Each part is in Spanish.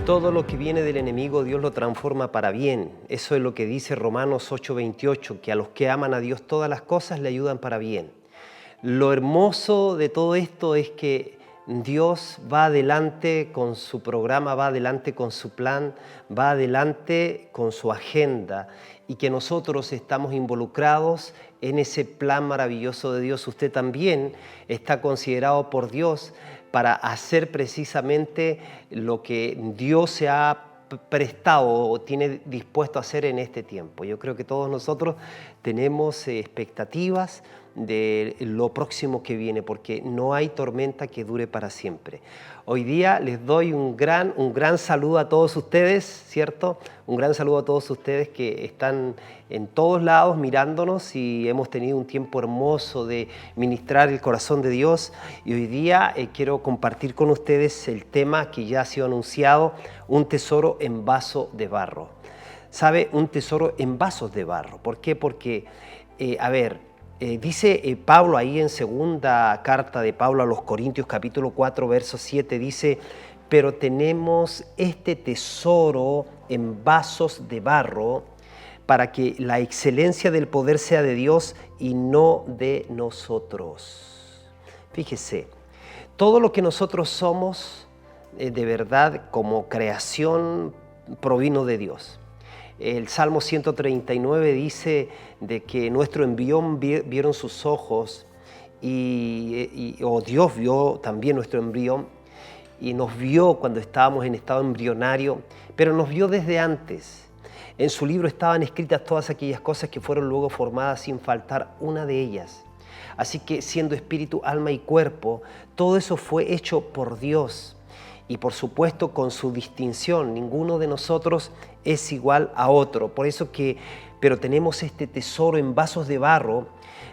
Todo lo que viene del enemigo, Dios lo transforma para bien. Eso es lo que dice Romanos 8:28, que a los que aman a Dios todas las cosas le ayudan para bien. Lo hermoso de todo esto es que Dios va adelante con su programa, va adelante con su plan, va adelante con su agenda y que nosotros estamos involucrados en ese plan maravilloso de Dios. Usted también está considerado por Dios para hacer precisamente lo que Dios se ha prestado o tiene dispuesto a hacer en este tiempo. Yo creo que todos nosotros tenemos expectativas de lo próximo que viene, porque no hay tormenta que dure para siempre. Hoy día les doy un gran saludo a todos ustedes, ¿cierto? Un gran saludo a todos ustedes que están en todos lados mirándonos y hemos tenido un tiempo hermoso de ministrar el corazón de Dios. Y hoy día quiero compartir con ustedes el tema que ya ha sido anunciado, un tesoro en vaso de barro. ¿Sabe? Un tesoro en vasos de barro. ¿Por qué? Porque, dice Pablo ahí en segunda carta de Pablo a los Corintios capítulo 4 verso 7, dice: pero tenemos este tesoro en vasos de barro para que la excelencia del poder sea de Dios y no de nosotros. Fíjese, todo lo que nosotros somos de verdad como creación provino de Dios. El Salmo 139 dice de que nuestro embrión vieron sus ojos o Dios vio también nuestro embrión y nos vio cuando estábamos en estado embrionario, pero nos vio desde antes. En su libro estaban escritas todas aquellas cosas que fueron luego formadas sin faltar una de ellas. Así que siendo espíritu, alma y cuerpo, todo eso fue hecho por Dios. Y por supuesto con su distinción, ninguno de nosotros es igual a otro. Por eso pero tenemos este tesoro en vasos de barro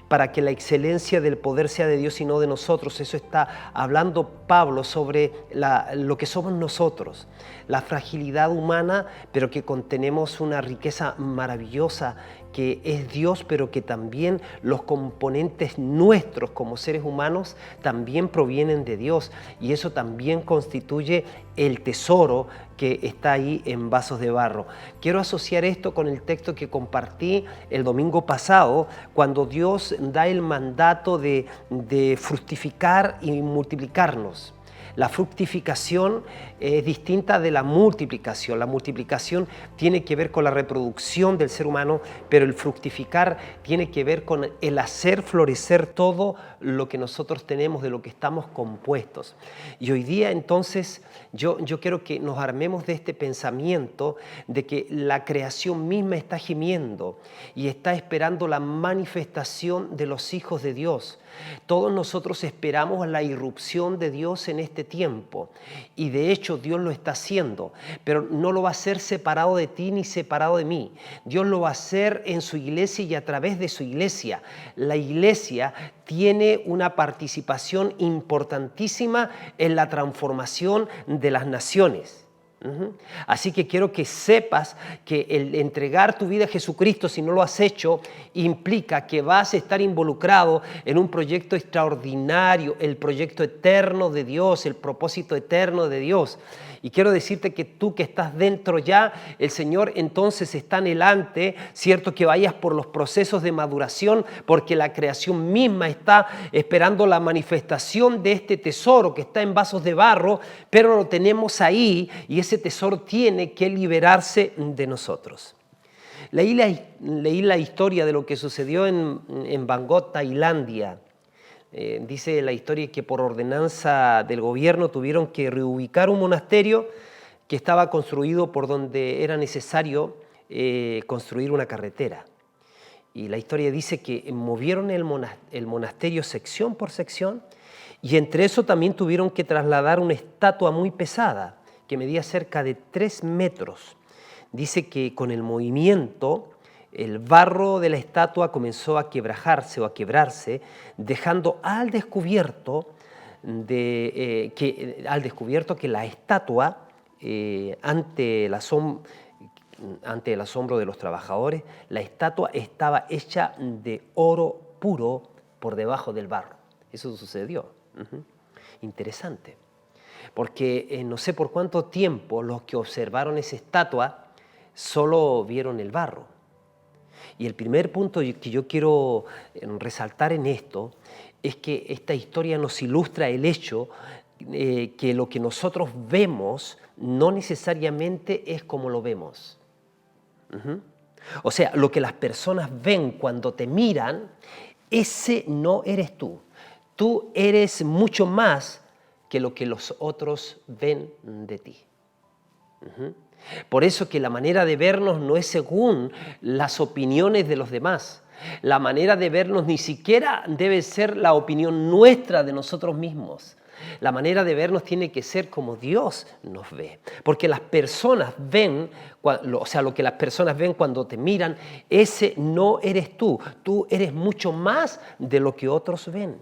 para que la excelencia del poder sea de Dios y no de nosotros. Eso está hablando Pablo sobre lo que somos nosotros, la fragilidad humana, pero que contenemos una riqueza maravillosa que es Dios, pero que también los componentes nuestros como seres humanos también provienen de Dios, y eso también constituye el tesoro que está ahí en vasos de barro. Quiero asociar esto con el texto que compartí el domingo pasado, cuando Dios da el mandato de fructificar y multiplicarnos. La fructificación es distinta de la multiplicación. La multiplicación tiene que ver con la reproducción del ser humano, pero el fructificar tiene que ver con el hacer florecer todo lo que nosotros tenemos, de lo que estamos compuestos. Y hoy día entonces yo quiero que nos armemos de este pensamiento de que la creación misma está gimiendo y está esperando la manifestación de los hijos de Dios. Todos nosotros esperamos la irrupción de Dios en este tiempo, y de hecho Dios lo está haciendo, pero no lo va a hacer separado de ti ni separado de mí. Dios lo va a hacer en su iglesia y a través de su iglesia. La iglesia tiene una participación importantísima en la transformación de las naciones. Así que quiero que sepas que el entregar tu vida a Jesucristo, si no lo has hecho, implica que vas a estar involucrado en un proyecto extraordinario, el proyecto eterno de Dios, el propósito eterno de Dios. Y quiero decirte que tú que estás dentro ya, el Señor entonces está anhelante, cierto, que vayas por los procesos de maduración, porque la creación misma está esperando la manifestación de este tesoro que está en vasos de barro, pero lo tenemos ahí y ese tesoro tiene que liberarse de nosotros. Leí la historia de lo que sucedió en Bangkok, Tailandia. Dice la historia que por ordenanza del gobierno tuvieron que reubicar un monasterio que estaba construido por donde era necesario construir una carretera. Y la historia dice que movieron el monasterio sección por sección, y entre eso también tuvieron que trasladar una estatua muy pesada que medía cerca de 3 metros. Dice que con el movimiento el barro de la estatua comenzó a quebrajarse o a quebrarse, dejando al descubierto que la estatua, ante el asombro de los trabajadores, la estatua estaba hecha de oro puro por debajo del barro. Eso sucedió. Interesante. porque no sé por cuánto tiempo los que observaron esa estatua solo vieron el barro. Y el primer punto que yo quiero resaltar en esto es que esta historia nos ilustra el hecho que lo que nosotros vemos no necesariamente es como lo vemos. O sea, lo que las personas ven cuando te miran, ese no eres tú. Tú eres mucho más que lo que los otros ven de ti. Por eso que la manera de vernos no es según las opiniones de los demás. La manera de vernos ni siquiera debe ser la opinión nuestra de nosotros mismos. La manera de vernos tiene que ser como Dios nos ve. Porque las personas ven, o sea, lo que las personas ven cuando te miran, ese no eres tú. Tú eres mucho más de lo que otros ven.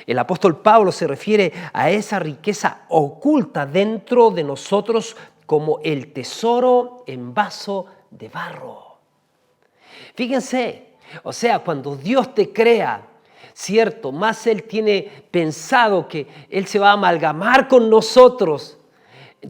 El apóstol Pablo se refiere a esa riqueza oculta dentro de nosotros como el tesoro en vaso de barro. Fíjense, o sea, cuando Dios te crea, cierto, más Él tiene pensado que Él se va a amalgamar con nosotros.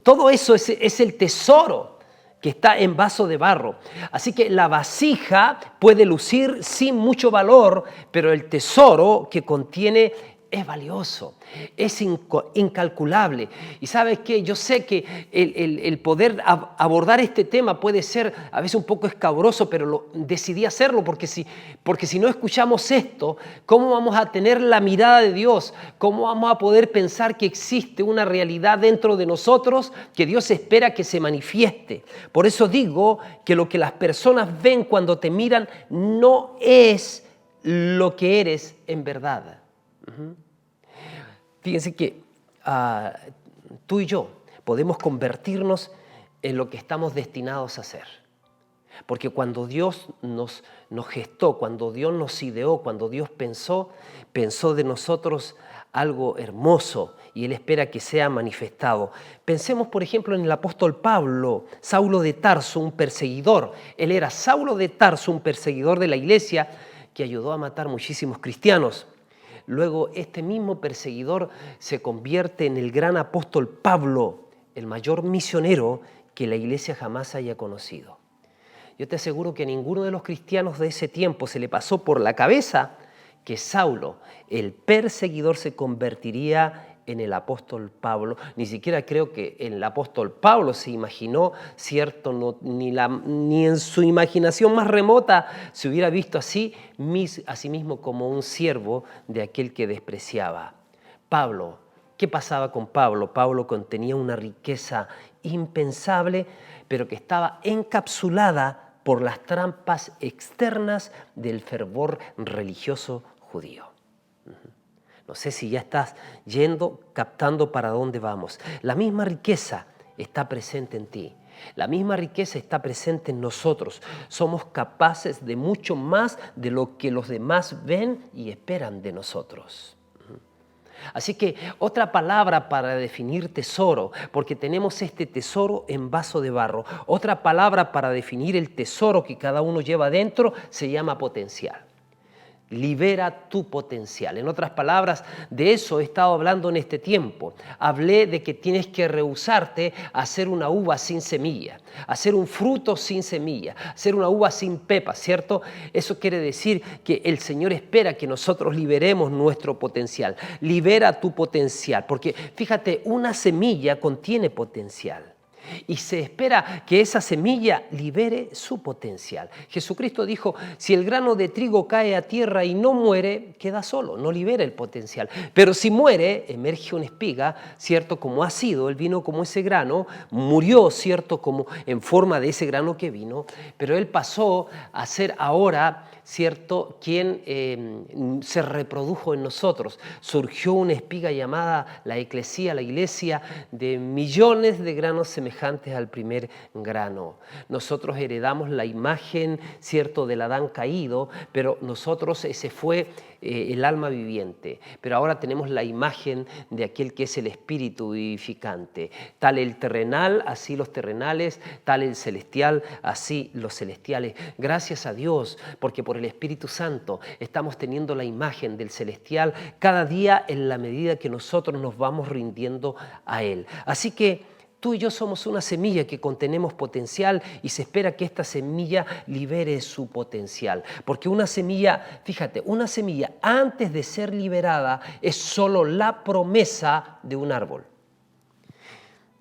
Todo eso es el tesoro que está en vaso de barro. Así que la vasija puede lucir sin mucho valor, pero el tesoro que contiene es valioso, es incalculable. Y ¿sabes qué? Yo sé que el poder abordar este tema puede ser a veces un poco escabroso, pero decidí hacerlo porque si no escuchamos esto, ¿cómo vamos a tener la mirada de Dios? ¿Cómo vamos a poder pensar que existe una realidad dentro de nosotros que Dios espera que se manifieste? Por eso digo que lo que las personas ven cuando te miran no es lo que eres en verdad. Fíjense que tú y yo podemos convertirnos en lo que estamos destinados a ser. Porque cuando Dios nos gestó, cuando Dios nos ideó, cuando Dios pensó de nosotros algo hermoso y Él espera que sea manifestado. Pensemos, por ejemplo, en el apóstol Pablo, Saulo de Tarso, un perseguidor. Él era Saulo de Tarso, un perseguidor de la iglesia que ayudó a matar muchísimos cristianos. Luego este mismo perseguidor se convierte en el gran apóstol Pablo, el mayor misionero que la iglesia jamás haya conocido. Yo te aseguro que a ninguno de los cristianos de ese tiempo se le pasó por la cabeza que Saulo, el perseguidor, se convertiría en el apóstol Pablo. Ni siquiera creo que el apóstol Pablo se imaginó, cierto, ni en su imaginación más remota se hubiera visto a sí mismo como un siervo de aquel que despreciaba. Pablo, ¿qué pasaba con Pablo? Pablo contenía una riqueza impensable, pero que estaba encapsulada por las trampas externas del fervor religioso judío. No sé si ya estás captando para dónde vamos. La misma riqueza está presente en ti. La misma riqueza está presente en nosotros. Somos capaces de mucho más de lo que los demás ven y esperan de nosotros. Así que otra palabra para definir tesoro, porque tenemos este tesoro en vaso de barro. Otra palabra para definir el tesoro que cada uno lleva dentro se llama potencial. Libera tu potencial. En otras palabras, de eso he estado hablando en este tiempo. Hablé de que tienes que rehusarte a hacer una uva sin semilla, a hacer un fruto sin semilla, a hacer una uva sin pepa, ¿cierto? Eso quiere decir que el Señor espera que nosotros liberemos nuestro potencial. Libera tu potencial, porque fíjate, una semilla contiene potencial. Y se espera que esa semilla libere su potencial. Jesucristo dijo, si el grano de trigo cae a tierra y no muere, queda solo, no libera el potencial. Pero si muere, emerge una espiga, ¿cierto? Como ha sido, él vino como ese grano, murió, ¿cierto? Como en forma de ese grano que vino, pero él pasó a ser ahora, ¿cierto?, quien se reprodujo en nosotros. Surgió una espiga llamada la eclesía, la iglesia, de millones de granos semejantes al primer grano. Nosotros heredamos la imagen, ¿cierto?, del Adán caído, pero nosotros ese fue el alma viviente, pero ahora tenemos la imagen de aquel que es el espíritu vivificante. Tal el terrenal, así los terrenales, tal el celestial, así los celestiales. Gracias a Dios, porque por el Espíritu Santo estamos teniendo la imagen del celestial cada día en la medida que nosotros nos vamos rindiendo a Él. Así que tú y yo somos una semilla que contenemos potencial y se espera que esta semilla libere su potencial. Porque una semilla, fíjate, una semilla antes de ser liberada es solo la promesa de un árbol.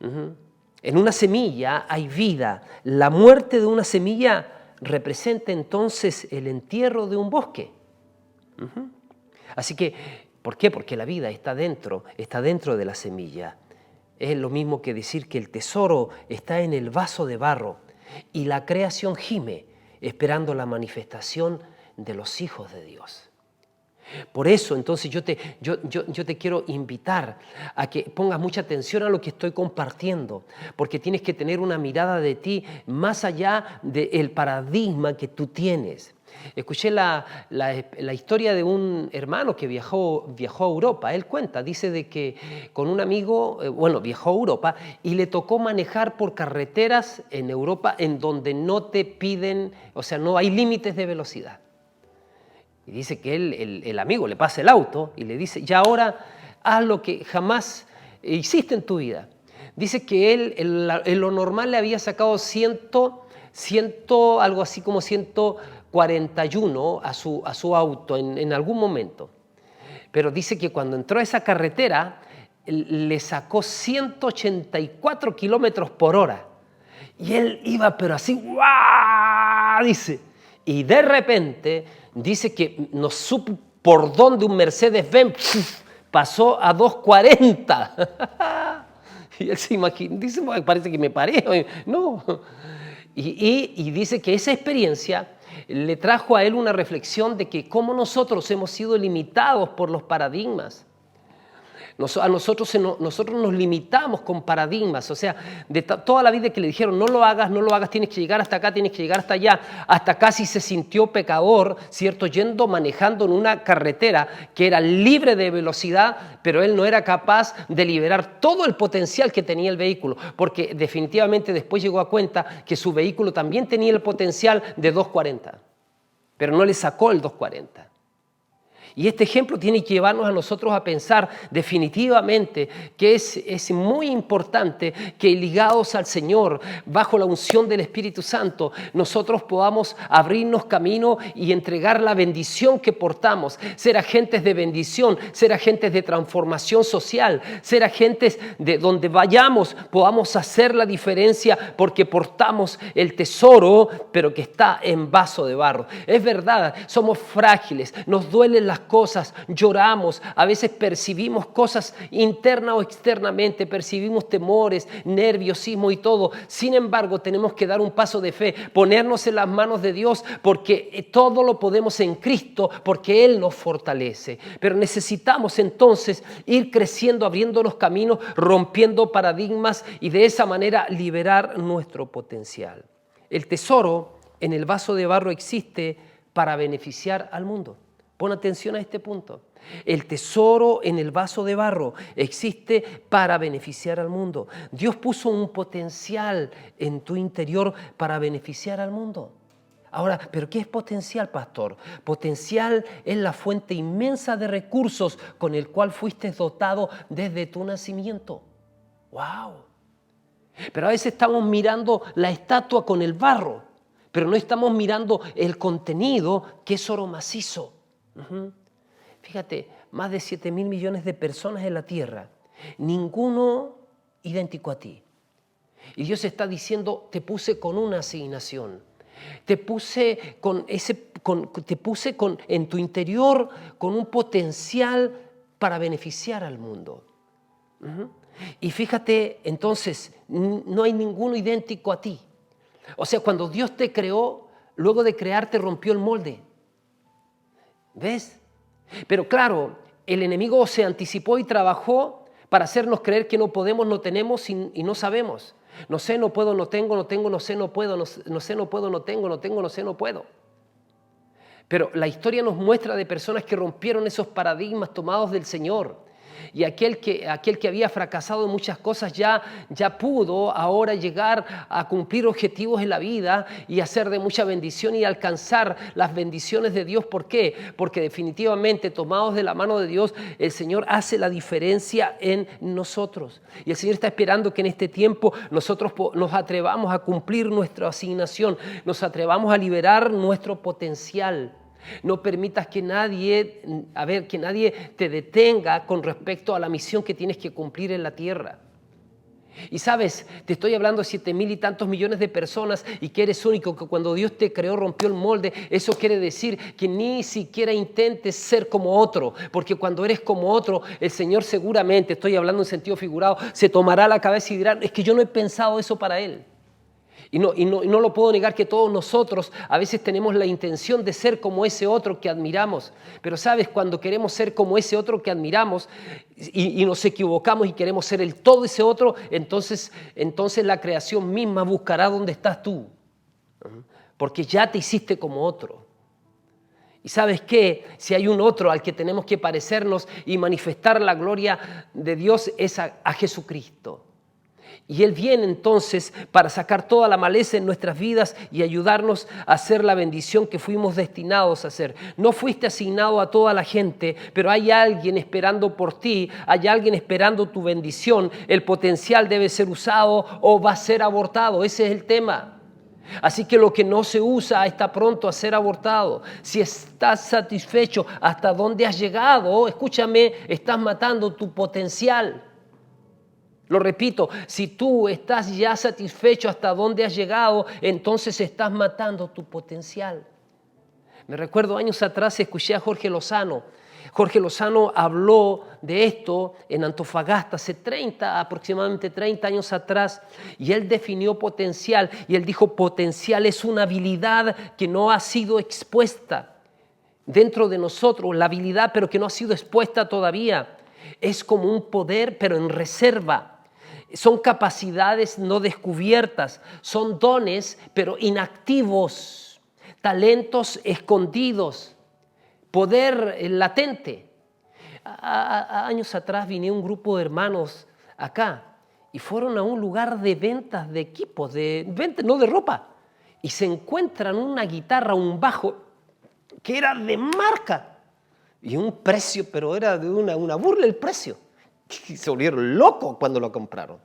En una semilla hay vida. La muerte de una semilla representa entonces el entierro de un bosque. Así que, ¿por qué? Porque la vida está dentro de la semilla. Es lo mismo que decir que el tesoro está en el vaso de barro y la creación gime esperando la manifestación de los hijos de Dios. Por eso, entonces, yo te quiero invitar a que pongas mucha atención a lo que estoy compartiendo, porque tienes que tener una mirada de ti más allá del paradigma que tú tienes. Escuché la historia de un hermano que viajó a Europa. Él cuenta, dice de que con un amigo, viajó a Europa y le tocó manejar por carreteras en Europa en donde no te piden, o sea, no hay límites de velocidad. Y dice que el amigo le pasa el auto y le dice, ya ahora haz lo que jamás hiciste en tu vida. Dice que él en lo normal le había sacado algo así como 141 a su auto en algún momento. Pero dice que cuando entró a esa carretera le sacó 184 kilómetros por hora. Y él iba pero así, ¡guau! Dice. Y de repente dice que no supo por dónde un Mercedes-Benz pasó a 240. Y él se imagina, dice, parece que me paré. No. Y dice que esa experiencia le trajo a él una reflexión de que cómo nosotros hemos sido limitados por los paradigmas. Nosotros nos limitamos con paradigmas, o sea, de toda la vida que le dijeron no lo hagas, tienes que llegar hasta acá, tienes que llegar hasta allá, hasta casi se sintió pecador, ¿cierto? Manejando en una carretera que era libre de velocidad, pero él no era capaz de liberar todo el potencial que tenía el vehículo, porque definitivamente después llegó a cuenta que su vehículo también tenía el potencial de 240, pero no le sacó el 240. Y este ejemplo tiene que llevarnos a nosotros a pensar definitivamente que es muy importante que ligados al Señor, bajo la unción del Espíritu Santo, nosotros podamos abrirnos camino y entregar la bendición que portamos, ser agentes de bendición, ser agentes de transformación social, ser agentes de donde vayamos podamos hacer la diferencia porque portamos el tesoro, pero que está en vaso de barro. Es verdad, somos frágiles, nos duelen las cosas, lloramos, a veces percibimos cosas interna o externamente, percibimos temores, nerviosismo y todo. Sin embargo, tenemos que dar un paso de fe, ponernos en las manos de Dios, porque todo lo podemos en Cristo, porque Él nos fortalece. Pero necesitamos entonces ir creciendo, abriéndonos caminos, rompiendo paradigmas y de esa manera liberar nuestro potencial. El tesoro en el vaso de barro existe para beneficiar al mundo. Pon atención a este punto. El tesoro en el vaso de barro existe para beneficiar al mundo. Dios puso un potencial en tu interior para beneficiar al mundo. Ahora, ¿pero qué es potencial, pastor? Potencial es la fuente inmensa de recursos con el cual fuiste dotado desde tu nacimiento. ¡Wow! Pero a veces estamos mirando la estatua con el barro, pero no estamos mirando el contenido que es oro macizo. Fíjate, más de 7.000 millones de personas en la tierra, ninguno idéntico a ti. Y Dios está diciendo, te puse con una asignación, te puse en tu interior con un potencial para beneficiar al mundo. Y fíjate, entonces, no hay ninguno idéntico a ti. O sea, cuando Dios te creó, luego de crearte rompió el molde. ¿Ves? Pero claro, el enemigo se anticipó y trabajó para hacernos creer que no podemos, no tenemos y no sabemos. No sé, no puedo, no tengo, no sé, no puedo, no sé, no puedo, no tengo, no sé, no puedo. Pero la historia nos muestra de personas que rompieron esos paradigmas tomados del Señor. Y aquel que había fracasado en muchas cosas ya pudo ahora llegar a cumplir objetivos en la vida y hacer de mucha bendición y alcanzar las bendiciones de Dios. ¿Por qué? Porque definitivamente tomados de la mano de Dios, el Señor hace la diferencia en nosotros. Y el Señor está esperando que en este tiempo nosotros nos atrevamos a cumplir nuestra asignación, nos atrevamos a liberar nuestro potencial. No permitas que nadie te detenga con respecto a la misión que tienes que cumplir en la tierra. Y sabes, te estoy hablando de 7,000 y tantos millones de personas y que eres único, que cuando Dios te creó rompió el molde. Eso quiere decir que ni siquiera intentes ser como otro, porque cuando eres como otro, el Señor seguramente, estoy hablando en sentido figurado, se tomará la cabeza y dirá, es que yo no he pensado eso para él. Y no lo puedo negar que todos nosotros a veces tenemos la intención de ser como ese otro que admiramos. Pero sabes, cuando queremos ser como ese otro que admiramos y nos equivocamos y queremos ser el todo ese otro, entonces la creación misma buscará dónde estás tú. Porque ya te hiciste como otro. Y ¿sabes qué? Si hay un otro al que tenemos que parecernos y manifestar la gloria de Dios es a Jesucristo. Y Él viene entonces para sacar toda la maleza en nuestras vidas y ayudarnos a hacer la bendición que fuimos destinados a hacer. No fuiste asignado a toda la gente, pero hay alguien esperando por ti, hay alguien esperando tu bendición. El potencial debe ser usado o va a ser abortado, ese es el tema. Así que lo que no se usa está pronto a ser abortado. Si estás satisfecho hasta dónde has llegado, escúchame, estás matando tu potencial. Lo repito, si tú estás ya satisfecho hasta dónde has llegado, entonces estás matando tu potencial. Me recuerdo años atrás escuché a Jorge Lozano. Jorge Lozano habló de esto en Antofagasta hace aproximadamente 30 años atrás, y él definió potencial, y él dijo: potencial es una habilidad que no ha sido expuesta dentro de nosotros, la habilidad pero que no ha sido expuesta todavía. Es como un poder pero en reserva. Son capacidades no descubiertas, son dones pero inactivos, talentos escondidos, poder latente. Años atrás vine un grupo de hermanos acá y fueron a un lugar de ventas de equipos, no de ropa, y se encuentran una guitarra, un bajo que era de marca y un precio, pero era de una burla el precio. Se volvieron locos cuando lo compraron.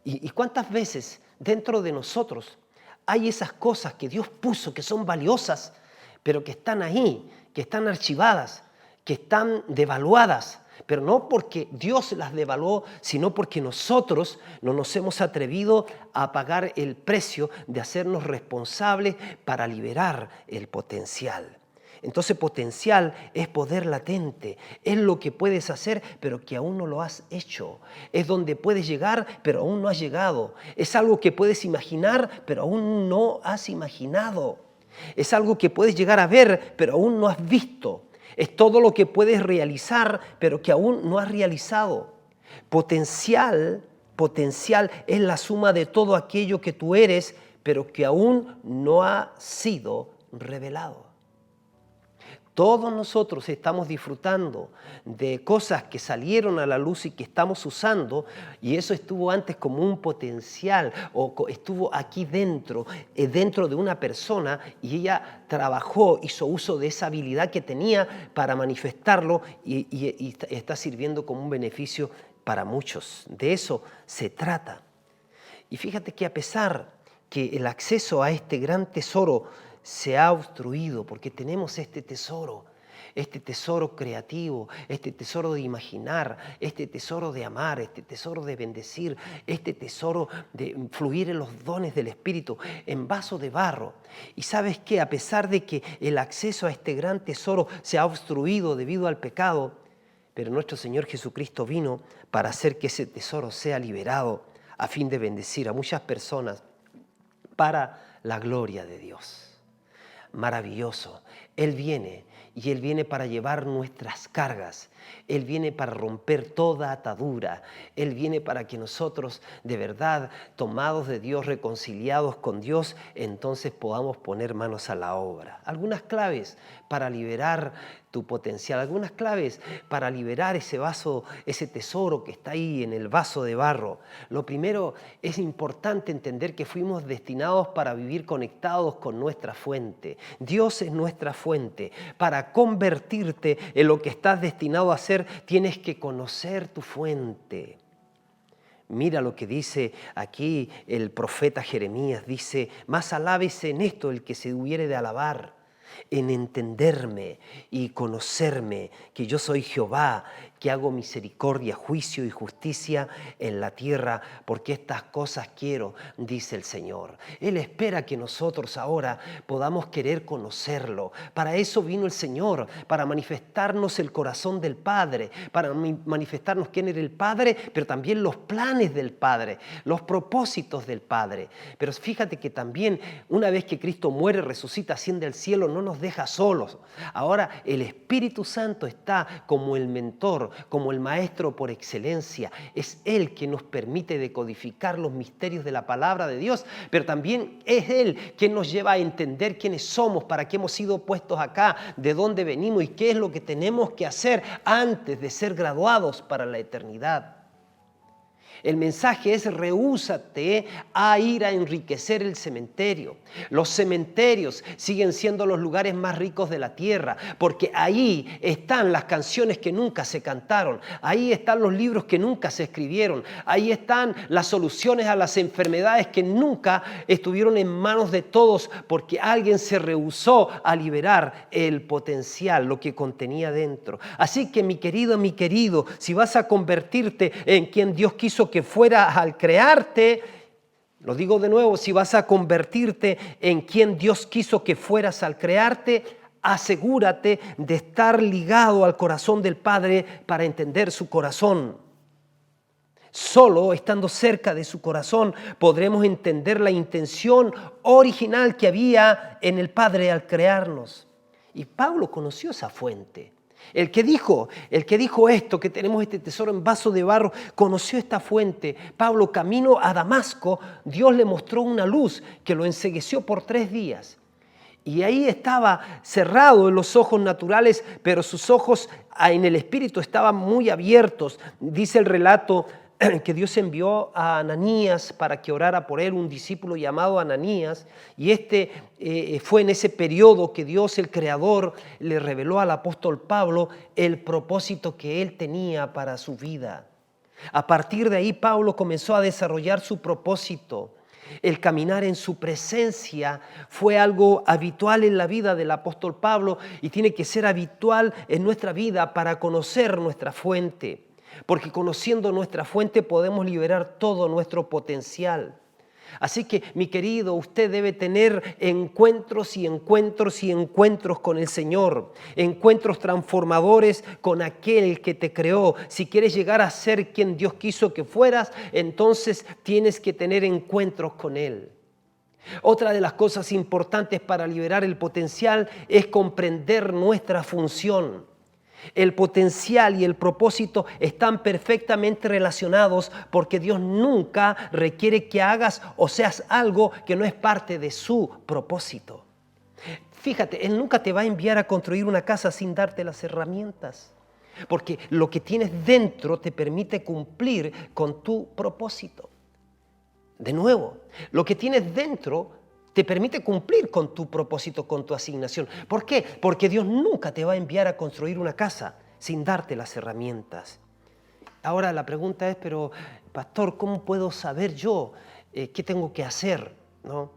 ¿Y cuántas veces dentro de nosotros hay esas cosas que Dios puso, que son valiosas, pero que están ahí, que están archivadas, que están devaluadas? Pero no porque Dios las devaluó, sino porque nosotros no nos hemos atrevido a pagar el precio de hacernos responsables para liberar el potencial. Entonces potencial es poder latente, es lo que puedes hacer pero que aún no lo has hecho. Es donde puedes llegar pero aún no has llegado. Es algo que puedes imaginar pero aún no has imaginado. Es algo que puedes llegar a ver pero aún no has visto. Es todo lo que puedes realizar pero que aún no has realizado. Potencial es la suma de todo aquello que tú eres pero que aún no ha sido revelado. Todos nosotros estamos disfrutando de cosas que salieron a la luz y que estamos usando, y eso estuvo antes como un potencial o estuvo aquí dentro de una persona, y ella trabajó, hizo uso de esa habilidad que tenía para manifestarlo y está sirviendo como un beneficio para muchos. De eso se trata. Y fíjate que a pesar que el acceso a este gran tesoro se ha obstruido, porque tenemos este tesoro creativo, este tesoro de imaginar, este tesoro de amar, este tesoro de bendecir, este tesoro de fluir en los dones del Espíritu, en vaso de barro. Y sabes qué, a pesar de que el acceso a este gran tesoro se ha obstruido debido al pecado, pero nuestro Señor Jesucristo vino para hacer que ese tesoro sea liberado a fin de bendecir a muchas personas para la gloria de Dios. Maravilloso. Él viene Y Él viene para llevar nuestras cargas. Él viene para romper toda atadura. Él viene para que nosotros, de verdad, tomados de Dios, reconciliados con Dios, entonces podamos poner manos a la obra. Algunas claves para liberar tu potencial, algunas claves para liberar ese vaso, ese tesoro que está ahí en el vaso de barro. Lo primero, es importante entender que fuimos destinados para vivir conectados con nuestra fuente. Dios es nuestra fuente. Para convertirte en lo que estás destinado a hacer, tienes que conocer tu fuente. Mira lo que dice aquí el profeta Jeremías. Dice, más alábese en esto el que se hubiere de alabar, en entenderme y conocerme, que yo soy Jehová, que hago misericordia, juicio y justicia en la tierra, porque estas cosas quiero, dice el Señor. Él espera que nosotros ahora podamos querer conocerlo. Para eso vino el Señor, para manifestarnos el corazón del Padre, para manifestarnos quién era el Padre, pero también los planes del Padre, los propósitos del Padre. Pero fíjate que también una vez que Cristo muere, resucita, asciende al cielo, no nos deja solos. Ahora el Espíritu Santo está como el mentor, como el maestro por excelencia. Es Él quien nos permite decodificar los misterios de la palabra de Dios, pero también es Él quien nos lleva a entender quiénes somos, para qué hemos sido puestos acá, de dónde venimos y qué es lo que tenemos que hacer antes de ser graduados para la eternidad. El mensaje es: rehúsate a ir a enriquecer el cementerio. Los cementerios siguen siendo los lugares más ricos de la tierra, porque ahí están las canciones que nunca se cantaron, ahí están los libros que nunca se escribieron, ahí están las soluciones a las enfermedades que nunca estuvieron en manos de todos, porque alguien se rehusó a liberar el potencial, lo que contenía dentro. Así que mi querido, si vas a convertirte en quien Dios quiso que fueras al crearte, lo digo de nuevo, si vas a convertirte en quien Dios quiso que fueras al crearte, asegúrate de estar ligado al corazón del Padre para entender su corazón. Solo estando cerca de su corazón podremos entender la intención original que había en el Padre al crearnos. Y Pablo conoció esa fuente. El que dijo esto, que tenemos este tesoro en vaso de barro, conoció esta fuente. Pablo, camino a Damasco, Dios le mostró una luz que lo encegueció por 3 días. Y ahí estaba cerrado en los ojos naturales, pero sus ojos en el espíritu estaban muy abiertos. Dice el relato que Dios envió a Ananías para que orara por él, un discípulo llamado Ananías, y fue en ese periodo que Dios, el Creador, le reveló al apóstol Pablo el propósito que él tenía para su vida. A partir de ahí, Pablo comenzó a desarrollar su propósito. El caminar en su presencia fue algo habitual en la vida del apóstol Pablo y tiene que ser habitual en nuestra vida para conocer nuestra fuente. Porque conociendo nuestra fuente podemos liberar todo nuestro potencial. Así que, mi querido, usted debe tener encuentros y encuentros y encuentros con el Señor. Encuentros transformadores con aquel que te creó. Si quieres llegar a ser quien Dios quiso que fueras, entonces tienes que tener encuentros con Él. Otra de las cosas importantes para liberar el potencial es comprender nuestra función. El potencial y el propósito están perfectamente relacionados, porque Dios nunca requiere que hagas o seas algo que no es parte de su propósito. Fíjate, Él nunca te va a enviar a construir una casa sin darte las herramientas, porque lo que tienes dentro te permite cumplir con tu propósito. De nuevo, lo que tienes dentro te permite cumplir con tu propósito, con tu asignación. ¿Por qué? Porque Dios nunca te va a enviar a construir una casa sin darte las herramientas. Ahora la pregunta es, pero pastor, ¿cómo puedo saber yo qué tengo que hacer? ¿No?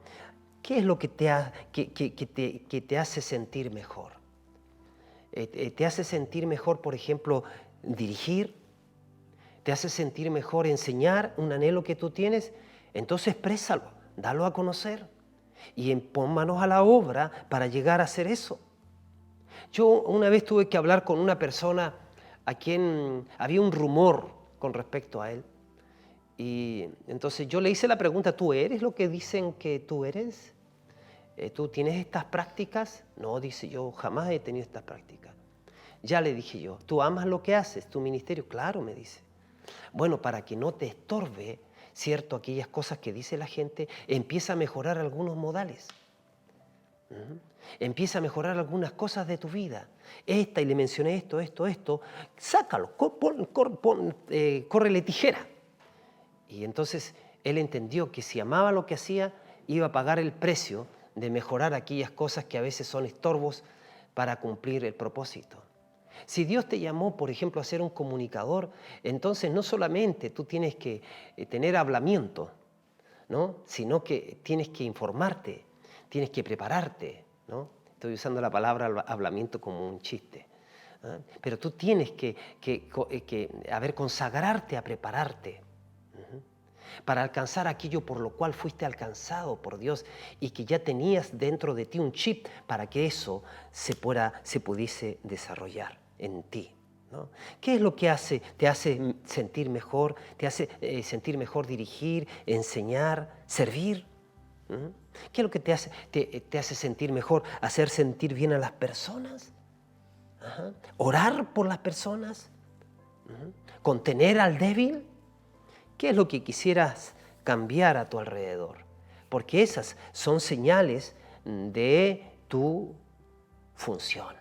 ¿Qué es lo que te hace sentir mejor? ¿Te hace sentir mejor, por ejemplo, dirigir? ¿Te hace sentir mejor enseñar un anhelo que tú tienes? Entonces exprésalo, dalo a conocer. Y pon manos a la obra para llegar a hacer eso. Yo una vez tuve que hablar con una persona a quien había un rumor con respecto a él. Y entonces yo le hice la pregunta: ¿tú eres lo que dicen que tú eres? ¿tú tienes estas prácticas? No, dice, yo jamás he tenido estas prácticas. Ya le dije yo, ¿tú amas lo que haces, tu ministerio? Claro, me dice. Bueno, para que no te estorbe, ¿cierto? Aquellas cosas que dice la gente, empieza a mejorar algunos modales. Empieza a mejorar algunas cosas de tu vida. Y le mencioné esto, sácalo, córrele tijera. Y entonces él entendió que si amaba lo que hacía, iba a pagar el precio de mejorar aquellas cosas que a veces son estorbos para cumplir el propósito. Si Dios te llamó, por ejemplo, a ser un comunicador, entonces no solamente tú tienes que tener hablamiento, ¿no? Sino que tienes que informarte, tienes que prepararte, ¿no? Estoy usando la palabra hablamiento como un chiste, ¿eh? Pero tú tienes que consagrarte a prepararte para alcanzar aquello por lo cual fuiste alcanzado por Dios y que ya tenías dentro de ti un chip para que eso se pudiese desarrollar en ti, ¿no? ¿Qué es lo que te hace sentir mejor? ¿Te hace sentir mejor dirigir, enseñar, servir? ¿Qué es lo que te hace sentir mejor? ¿Hacer sentir bien a las personas? ¿Orar por las personas? ¿Contener al débil? ¿Qué es lo que quisieras cambiar a tu alrededor? Porque esas son señales de tu función.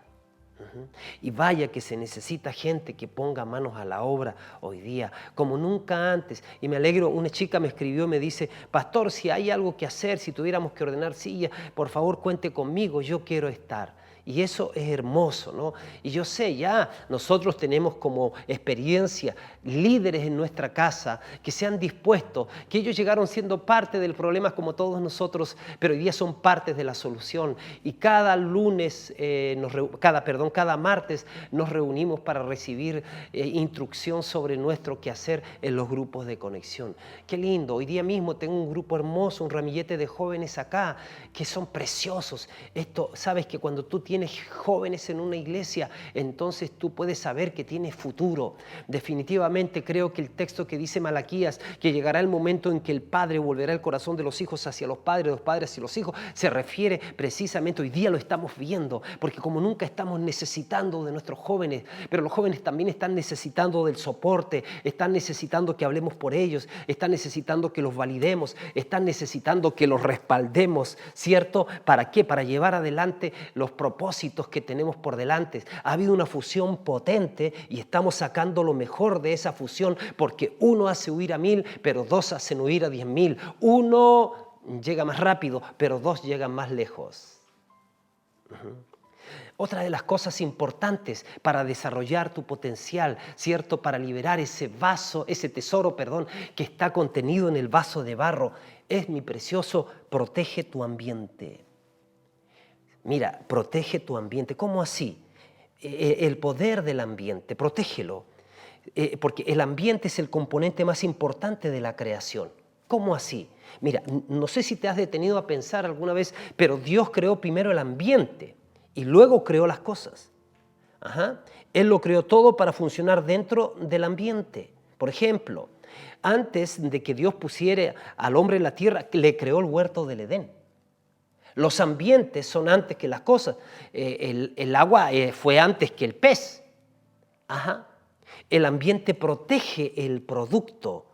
Y vaya que se necesita gente que ponga manos a la obra hoy día, como nunca antes. Y me alegro, una chica me escribió, me dice, pastor, si hay algo que hacer, si tuviéramos que ordenar sillas, por favor cuente conmigo, yo quiero estar. Y eso es hermoso, ¿no? Y yo sé, ya nosotros tenemos como experiencia líderes en nuestra casa que se han dispuesto, que ellos llegaron siendo parte del problema como todos nosotros, pero hoy día son partes de la solución. Y cada cada martes nos reunimos para recibir instrucción sobre nuestro quehacer en los grupos de conexión. Qué lindo, hoy día mismo tengo un grupo hermoso, un ramillete de jóvenes acá que son preciosos. Esto, sabes que cuando tú tienes jóvenes en una iglesia, entonces tú puedes saber que tienes futuro. Definitivamente creo que el texto que dice Malaquías, que llegará el momento en que el padre volverá el corazón de los hijos hacia los padres hacia los hijos, se refiere precisamente, hoy día lo estamos viendo, porque como nunca estamos necesitando de nuestros jóvenes, pero los jóvenes también están necesitando del soporte, están necesitando que hablemos por ellos, están necesitando que los validemos, están necesitando que los respaldemos, ¿cierto? ¿Para qué? Para llevar adelante los propósitos que tenemos por delante. Ha habido una fusión potente y estamos sacando lo mejor de esa fusión, porque uno hace huir a 1000, pero dos hacen huir a 10.000. Uno llega más rápido, pero dos llegan más lejos. Otra de las cosas importantes para desarrollar tu potencial, ¿cierto? Para liberar ese tesoro, que está contenido en el vaso de barro, es, mi precioso, protege tu ambiente. Mira, protege tu ambiente. ¿Cómo así? El poder del ambiente, protégelo. Porque el ambiente es el componente más importante de la creación. ¿Cómo así? Mira, no sé si te has detenido a pensar alguna vez, pero Dios creó primero el ambiente y luego creó las cosas. Él lo creó todo para funcionar dentro del ambiente. Por ejemplo, antes de que Dios pusiera al hombre en la tierra, le creó el huerto del Edén. Los ambientes son antes que las cosas. El agua fue antes que el pez. El ambiente protege el producto.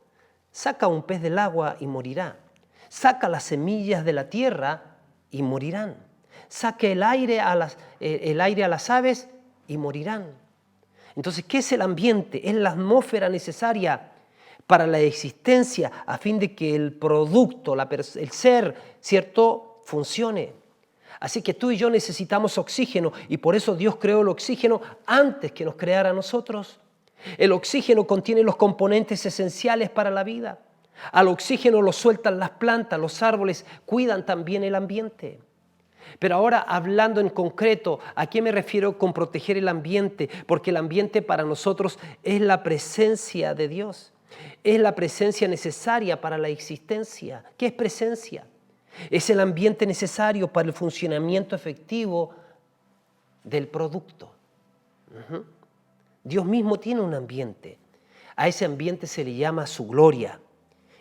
Saca un pez del agua y morirá. Saca las semillas de la tierra y morirán. Saca el aire a las aves y morirán. Entonces, ¿qué es el ambiente? Es la atmósfera necesaria para la existencia a fin de que el producto, el ser, ¿cierto?, funcione. Así que tú y yo necesitamos oxígeno y por eso Dios creó el oxígeno antes que nos creara a nosotros. El oxígeno contiene los componentes esenciales para la vida. Al oxígeno lo sueltan las plantas, los árboles cuidan también el ambiente. Pero ahora, hablando en concreto, ¿a qué me refiero con proteger el ambiente? Porque el ambiente para nosotros es la presencia de Dios. Es la presencia necesaria para la existencia. ¿Qué es presencia? Es el ambiente necesario para el funcionamiento efectivo del producto. Dios mismo tiene un ambiente. A ese ambiente se le llama su gloria.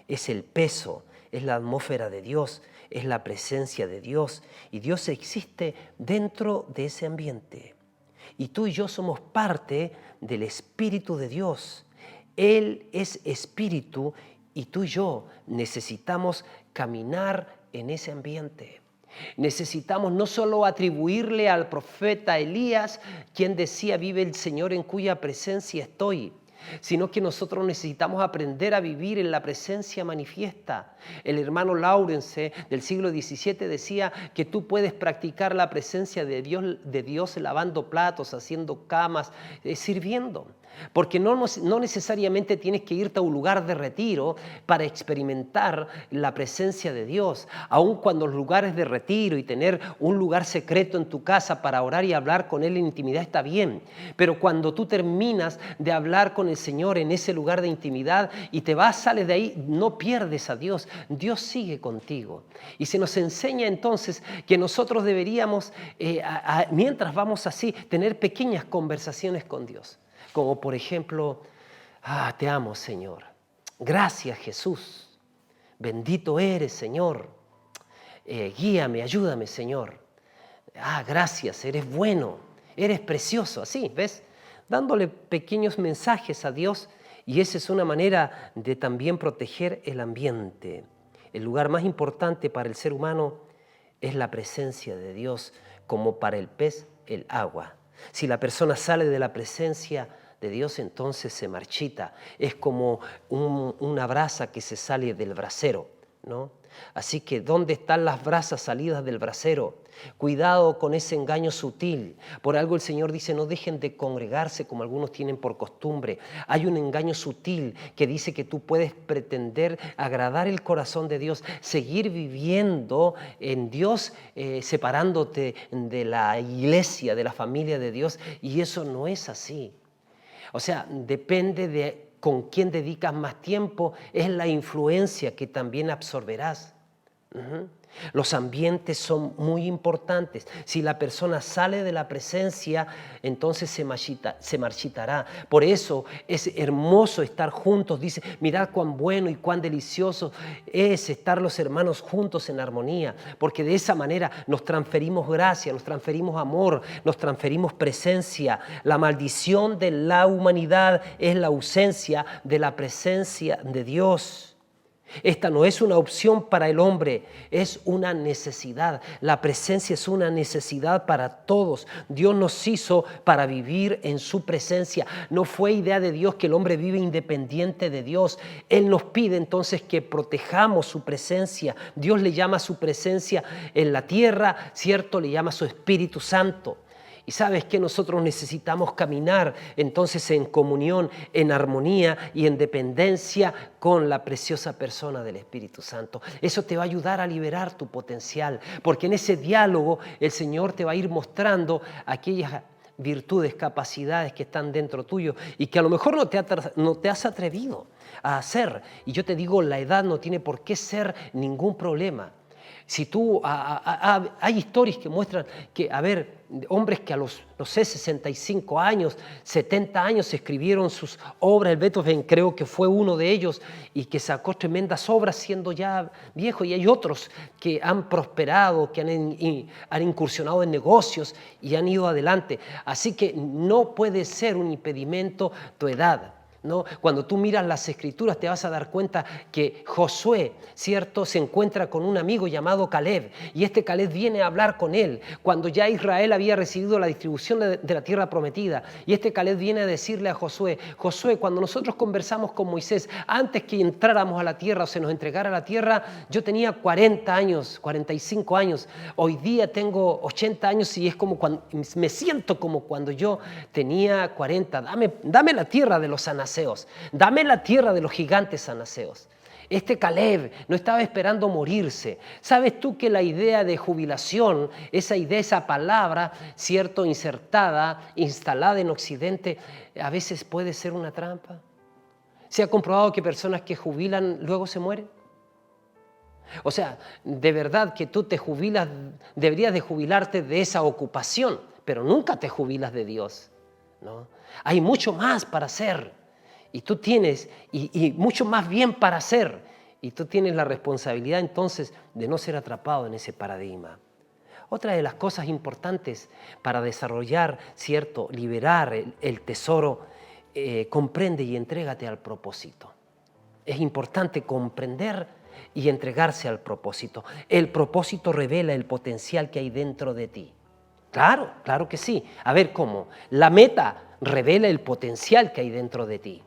Es el peso, es la atmósfera de Dios, es la presencia de Dios y Dios existe dentro de ese ambiente. Y tú y yo somos parte del Espíritu de Dios. Él es Espíritu y tú y yo necesitamos caminar en ese ambiente. Necesitamos no solo atribuirle al profeta Elías, quien decía, vive el Señor en cuya presencia estoy, sino que nosotros necesitamos aprender a vivir en la presencia manifiesta. El hermano Lawrence del siglo XVII decía que tú puedes practicar la presencia de Dios lavando platos, haciendo camas, sirviendo. Porque no necesariamente tienes que irte a un lugar de retiro para experimentar la presencia de Dios. Aun cuando los lugares de retiro y tener un lugar secreto en tu casa para orar y hablar con Él en intimidad está bien. Pero cuando tú terminas de hablar con el Señor en ese lugar de intimidad y te vas, sales de ahí, no pierdes a Dios. Dios sigue contigo. Y se nos enseña entonces que nosotros deberíamos, mientras vamos así, tener pequeñas conversaciones con Dios. Como por ejemplo, te amo, Señor. Gracias, Jesús. Bendito eres, Señor. Guíame, ayúdame, Señor. Gracias, eres bueno, eres precioso. Así, ¿ves? Dándole pequeños mensajes a Dios, y esa es una manera de también proteger el ambiente. El lugar más importante para el ser humano es la presencia de Dios, como para el pez el agua. Si la persona sale de la presencia de Dios, entonces se marchita. Es como una brasa que se sale del brasero, ¿no? Así que, ¿dónde están las brasas salidas del brasero? Cuidado con ese engaño sutil. Por algo el Señor dice, no dejen de congregarse como algunos tienen por costumbre. Hay un engaño sutil que dice que tú puedes pretender agradar el corazón de Dios, seguir viviendo en Dios, separándote de la iglesia, de la familia de Dios, y eso no es así. O sea, depende de con quién dedicas más tiempo, es la influencia que también absorberás. Los ambientes son muy importantes. Si la persona sale de la presencia, entonces se marchitará. Por eso es hermoso estar juntos. Dice, mirad cuán bueno y cuán delicioso es estar los hermanos juntos en armonía, porque de esa manera nos transferimos gracia, nos transferimos amor, nos transferimos presencia. La maldición de la humanidad es la ausencia de la presencia de Dios. Esta no es una opción para el hombre, es una necesidad. La presencia es una necesidad para todos. Dios nos hizo para vivir en su presencia. No fue idea de Dios que el hombre vive independiente de Dios. Él nos pide entonces que protejamos su presencia. Dios le llama a su presencia en la tierra, ¿cierto? Le llama a su Espíritu Santo. Y sabes que nosotros necesitamos caminar entonces en comunión, en armonía y en dependencia con la preciosa persona del Espíritu Santo. Eso te va a ayudar a liberar tu potencial, porque en ese diálogo el Señor te va a ir mostrando aquellas virtudes, capacidades que están dentro tuyo y que a lo mejor no te has atrevido a hacer. Y yo te digo, la edad no tiene por qué ser ningún problema. Si tú, hay historias que muestran que, hombres que a los, no sé, 65 años, 70 años escribieron sus obras. El Beethoven creo que fue uno de ellos y que sacó tremendas obras siendo ya viejo. Y hay otros que han prosperado, que han incursionado en negocios y han ido adelante. Así que no puede ser un impedimento tu edad. ¿No? Cuando tú miras las Escrituras te vas a dar cuenta que Josué, ¿cierto?, se encuentra con un amigo llamado Caleb, y este Caleb viene a hablar con él cuando ya Israel había recibido la distribución de la tierra prometida, y este Caleb viene a decirle a Josué, Josué, cuando nosotros conversamos con Moisés, antes que entráramos a la tierra o se nos entregara la tierra, yo tenía 40 años, 45 años, hoy día tengo 80 años y es como cuando, me siento como cuando yo tenía 40, dame la tierra de los anaseos. Dame la tierra de los gigantes anaseos. Este Caleb no estaba esperando morirse. ¿Sabes tú que la idea de jubilación, esa idea, esa palabra, cierto, insertada, instalada en Occidente, a veces puede ser una trampa? ¿Se ha comprobado que personas que jubilan luego se mueren? O sea, de verdad que tú te jubilas, deberías de jubilarte de esa ocupación, pero nunca te jubilas de Dios, ¿no? Hay mucho más para hacer. Y tú tienes, y mucho más bien para hacer. Y tú tienes la responsabilidad entonces de no ser atrapado en ese paradigma. Otra de las cosas importantes para desarrollar, ¿cierto?, liberar el tesoro, comprende y entrégate al propósito. Es importante comprender y entregarse al propósito. El propósito revela el potencial que hay dentro de ti. Claro, claro que sí. A ver, ¿cómo? La meta revela el potencial que hay dentro de ti.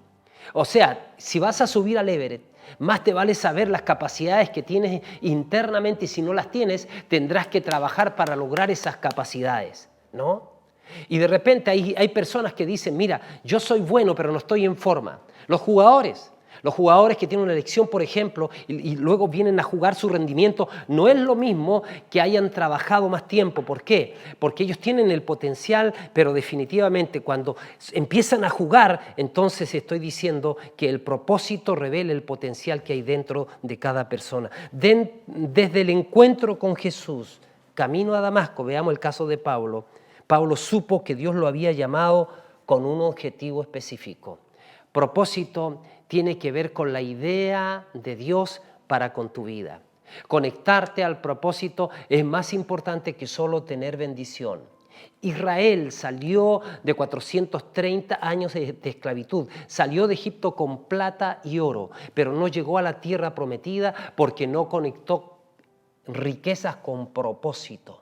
O sea, si vas a subir al Everest, más te vale saber las capacidades que tienes internamente y si no las tienes, tendrás que trabajar para lograr esas capacidades, ¿no? Y de repente hay personas que dicen, mira, yo soy bueno pero no estoy en forma. Los jugadores que tienen una elección, por ejemplo, y luego vienen a jugar su rendimiento, no es lo mismo que hayan trabajado más tiempo. ¿Por qué? Porque ellos tienen el potencial, pero definitivamente cuando empiezan a jugar, entonces estoy diciendo que el propósito revela el potencial que hay dentro de cada persona. Desde el encuentro con Jesús, camino a Damasco, veamos el caso de Pablo. Pablo supo que Dios lo había llamado con un objetivo específico. Propósito tiene que ver con la idea de Dios para con tu vida. Conectarte al propósito es más importante que solo tener bendición. Israel salió de 430 años de esclavitud, salió de Egipto con plata y oro, pero no llegó a la tierra prometida porque no conectó riquezas con propósito.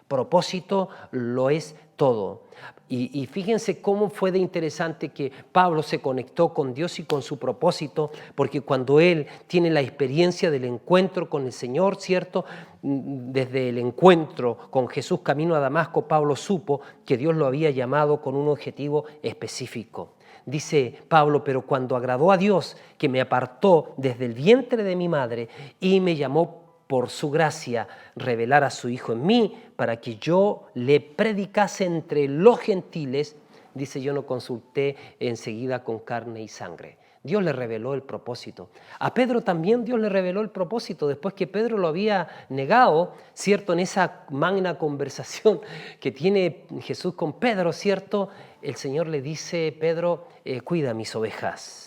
Propósito lo es todo. Y fíjense cómo fue de interesante que Pablo se conectó con Dios y con su propósito, porque cuando él tiene la experiencia del encuentro con el Señor, ¿cierto? Desde el encuentro con Jesús camino a Damasco, Pablo supo que Dios lo había llamado con un objetivo específico. Dice Pablo, pero cuando agradó a Dios, que me apartó desde el vientre de mi madre y me llamó por su gracia, revelar a su Hijo en mí, para que yo le predicase entre los gentiles, dice, yo no consulté enseguida con carne y sangre. Dios le reveló el propósito. A Pedro también Dios le reveló el propósito, después que Pedro lo había negado, ¿cierto? En esa magna conversación que tiene Jesús con Pedro, ¿cierto? El Señor le dice, Pedro, cuida mis ovejas.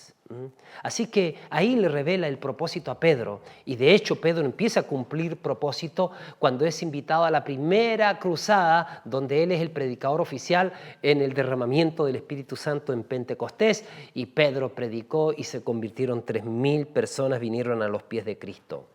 Así que ahí le revela el propósito a Pedro y de hecho Pedro empieza a cumplir propósito cuando es invitado a la primera cruzada donde él es el predicador oficial en el derramamiento del Espíritu Santo en Pentecostés y Pedro predicó y se convirtieron 3.000 personas, vinieron a los pies de Cristo.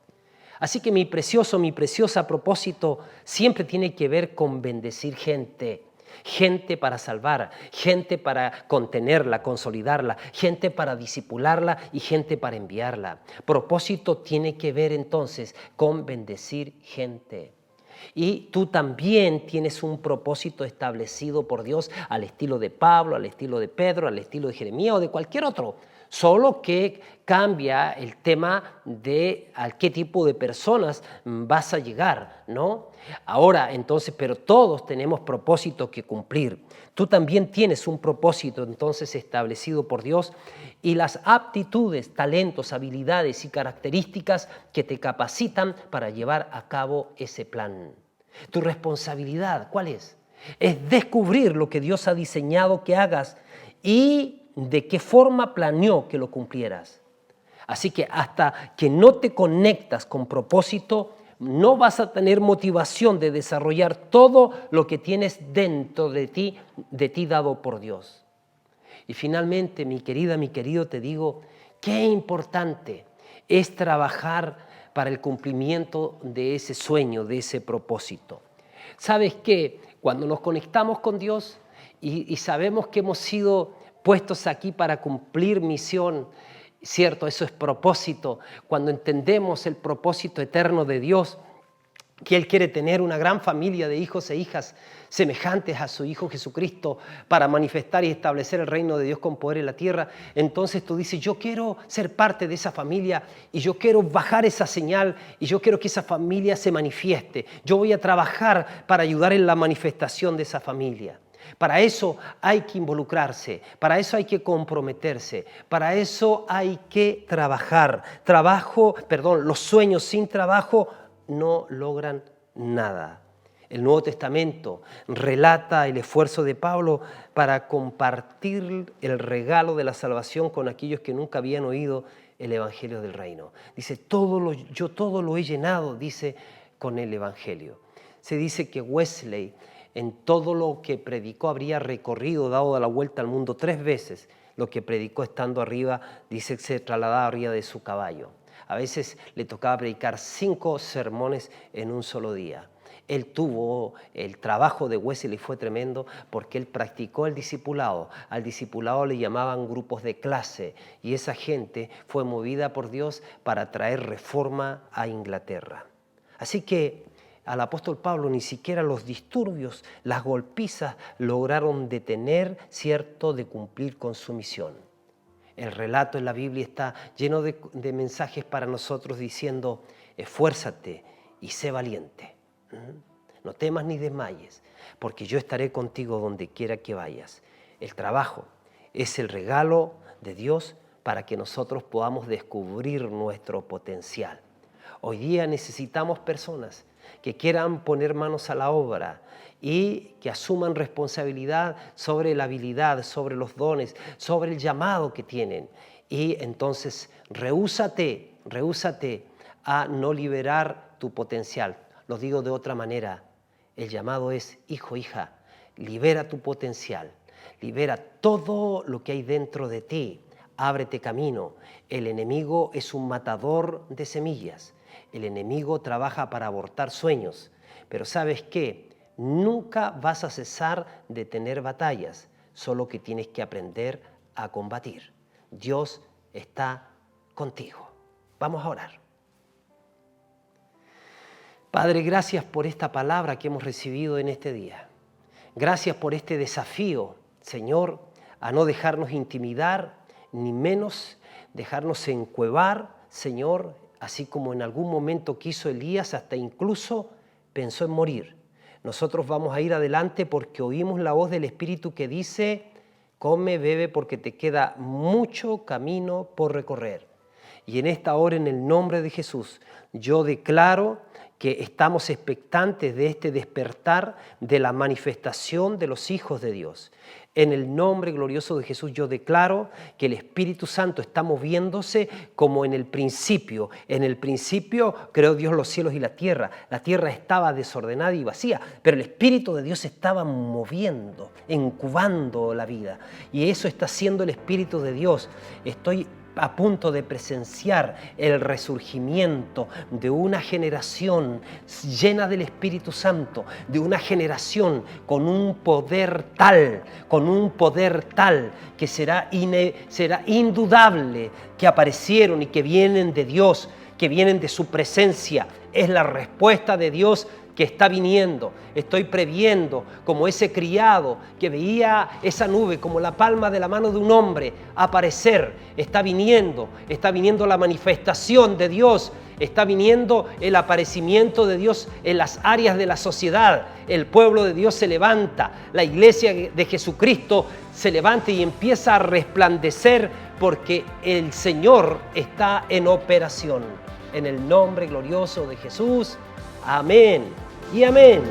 Así que mi preciosa propósito siempre tiene que ver con bendecir gente. Gente para salvar, gente para contenerla, consolidarla, gente para disipularla y gente para enviarla. Propósito tiene que ver entonces con bendecir gente. Y tú también tienes un propósito establecido por Dios al estilo de Pablo, al estilo de Pedro, al estilo de Jeremías o de cualquier otro. Solo que cambia el tema de a qué tipo de personas vas a llegar, ¿no? Ahora, entonces, pero todos tenemos propósitos que cumplir. Tú también tienes un propósito entonces establecido por Dios y las aptitudes, talentos, habilidades y características que te capacitan para llevar a cabo ese plan. Tu responsabilidad, ¿cuál es? Es descubrir lo que Dios ha diseñado que hagas y de qué forma planeó que lo cumplieras. Así que hasta que no te conectas con propósito, no vas a tener motivación de desarrollar todo lo que tienes dentro de ti dado por Dios. Y finalmente, mi querida, mi querido, te digo, qué importante es trabajar para el cumplimiento de ese sueño, de ese propósito. ¿Sabes qué? Cuando nos conectamos con Dios y sabemos que hemos sido puestos aquí para cumplir misión, cierto, eso es propósito. Cuando entendemos el propósito eterno de Dios, que Él quiere tener una gran familia de hijos e hijas semejantes a su Hijo Jesucristo para manifestar y establecer el reino de Dios con poder en la tierra, entonces tú dices, yo quiero ser parte de esa familia y yo quiero bajar esa señal y yo quiero que esa familia se manifieste. Yo voy a trabajar para ayudar en la manifestación de esa familia. Para eso hay que involucrarse, para eso hay que comprometerse, para eso hay que trabajar. Los sueños sin trabajo no logran nada. El Nuevo Testamento relata el esfuerzo de Pablo para compartir el regalo de la salvación con aquellos que nunca habían oído el Evangelio del Reino. Dice, yo todo lo he llenado, dice, con el Evangelio. Se dice que Wesley, en todo lo que predicó, habría recorrido, dado la vuelta al mundo 3 veces. Lo que predicó estando arriba, dice que se trasladaba arriba de su caballo. A veces le tocaba predicar 5 sermones en un solo día. Él tuvo, el trabajo de Wesley fue tremendo porque él practicó el discipulado. Al discipulado le llamaban grupos de clase y esa gente fue movida por Dios para traer reforma a Inglaterra. Así que al apóstol Pablo ni siquiera los disturbios, las golpizas lograron detener, cierto, de cumplir con su misión. El relato en la Biblia está lleno de mensajes para nosotros diciendo, esfuérzate y sé valiente. No temas ni desmayes, porque yo estaré contigo donde quiera que vayas. El trabajo es el regalo de Dios para que nosotros podamos descubrir nuestro potencial. Hoy día necesitamos personas que quieran poner manos a la obra y que asuman responsabilidad sobre la habilidad, sobre los dones, sobre el llamado que tienen. Y entonces rehúsate a no liberar tu potencial. Lo digo de otra manera, el llamado es, hijo, hija, libera tu potencial, libera todo lo que hay dentro de ti, ábrete camino. El enemigo es un matador de semillas, el enemigo trabaja para abortar sueños, pero ¿sabes qué? Nunca vas a cesar de tener batallas, solo que tienes que aprender a combatir. Dios está contigo. Vamos a orar. Padre, gracias por esta palabra que hemos recibido en este día. Gracias por este desafío, Señor, a no dejarnos intimidar, ni menos dejarnos encuevar, Señor, así como en algún momento quiso Elías, hasta incluso pensó en morir. Nosotros vamos a ir adelante porque oímos la voz del Espíritu que dice, come, bebe, porque te queda mucho camino por recorrer. Y en esta hora, en el nombre de Jesús, yo declaro que estamos expectantes de este despertar de la manifestación de los hijos de Dios. En el nombre glorioso de Jesús yo declaro que el Espíritu Santo está moviéndose como en el principio. En el principio creó Dios los cielos y la tierra. La tierra estaba desordenada y vacía, pero el Espíritu de Dios estaba moviendo, incubando la vida. Y eso está haciendo el Espíritu de Dios. Estoy a punto de presenciar el resurgimiento de una generación llena del Espíritu Santo, de una generación con un poder tal que será indudable que aparecieron y que vienen de Dios, que vienen de su presencia. Es la respuesta de Dios que está viniendo. Estoy previendo como ese criado que veía esa nube como la palma de la mano de un hombre aparecer. Está viniendo la manifestación de Dios, está viniendo el aparecimiento de Dios en las áreas de la sociedad. El pueblo de Dios se levanta, la iglesia de Jesucristo se levanta y empieza a resplandecer porque el Señor está en operación. En el nombre glorioso de Jesús, amén y amén.